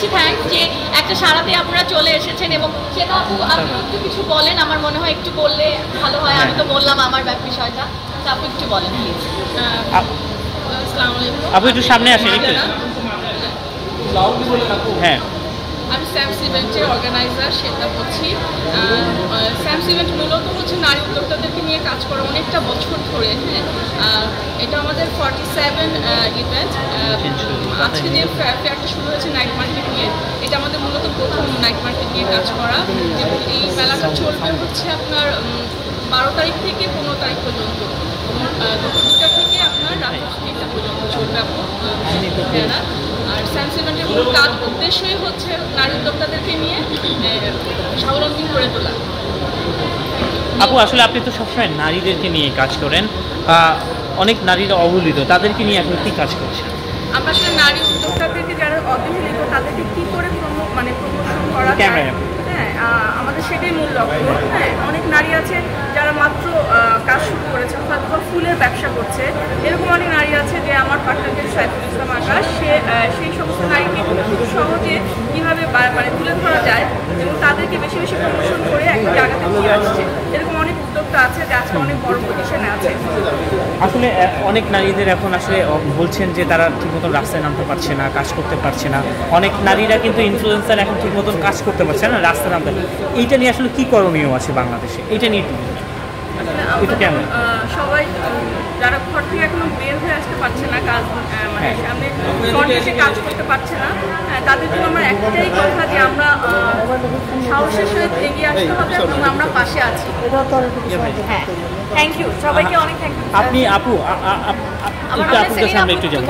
বেশি থ্যাঙ্কস যে একটা সারাতে আপনারা চলে এসেছেন। এবং সেটা আপনি একটু কিছু বলেন, আমার মনে হয় একটু বললে ভালো হয়। আমি তো বললাম আমার বিষয়টা, তো আপনি একটু বলেন প্লিজ। আসসালামু আলাইকুম। আপু একটু সামনে আসেন একটু। হ্যাঁ, আমি স্যামস ইভেন্টের অর্গানাইজার সেটা বলছি। স্যামস ইভেন্ট মূলত হচ্ছে নারী উদ্যোক্তাদেরকে নিয়ে কাজ করা অনেকটা বছর ধরে। হ্যাঁ, এটা আমাদের 47 ইভেন্ট। আজকে যে ফেয়ারটা শুরু হয়েছে নাইট মার্কেট নিয়ে, এটা আমাদের মূলত প্রথম নাইট মার্কেট নিয়ে কাজ করা। এবং এই মেলাটা চলবে হচ্ছে আপনার 12 তারিখ থেকে 15 তারিখ পর্যন্ত, এবং দুপুর 2টা থেকে আপনার রাত 3টা পর্যন্ত চলবে মেলা। আর স্যামস ইভেন্টের মূল কাজ উদ্দেশ্যই হচ্ছে নারী উদ্যোক্তাদেরকে নিয়ে স্বাবলম্বী করে তোলা। আপু আসলে আপনি তো সবসময় নারীদেরকে নিয়ে কাজ করেন, অনেক নারীরা অবহেলিত, তাদেরকে নিয়ে এখন কি কাজ করছেন? আমরা আসলে নারী উদ্যোক্তাদেরকে যারা অবহেলিত তাদেরকে কী করে প্রমোশন করা যায়, হ্যাঁ আমাদের সেটাই মূল লক্ষ্য। হ্যাঁ, অনেক নারী আছে যারা মাত্র কাজ শুরু করেছে, হয়তো ফুলের ব্যবসা করছে। এরকম অনেক নারী আছে যে আমার পার্টনার সাইফুল ইসলাম আকাশ, সেই সমস্ত নারীকে খুব সহজে কীভাবে তুলে ধরা যায় এবং তাদেরকে বেশি বেশি প্রমোশন করে একটা জায়গাতে নিয়ে আসছে। এরকম অনেক উদ্যোক্তা আছে যে আজকে অনেক বড় পজিশনে আছে। আসলে অনেক নারীদের এখন আসলে বলছেন যে তারা ঠিক মতন রাস্তায় নামতে পারছে না, কাজ করতে পারছে না। অনেক নারীরা কিন্তু ইনফ্লুয়েন্সার এখন ঠিক মতন কাজ করতে পারছে না, রাস্তায় নামতে। এইটা নিয়ে আসলে কি করণীয় আছে বাংলাদেশে? এইটা নিয়ে এটা কেমন? সবাই যারা ঘর থেকে এখনো বের হয়ে আসতে পারছে না, কাজ সামনে ফ্রন্টে এসে কাজ করতে পারছে না, তাদের জন্য আমার একটাই কথা যে আমরা সাহসের সহিত এগিয়ে আসতে হবে এবং আমরা পাশে আছি। হ্যাঁ, থ্যাংক ইউ সবাইকে, অনেক থ্যাংক ইউ। আপনি আপু একটু আপনাদের সামনে একটু যাবেন।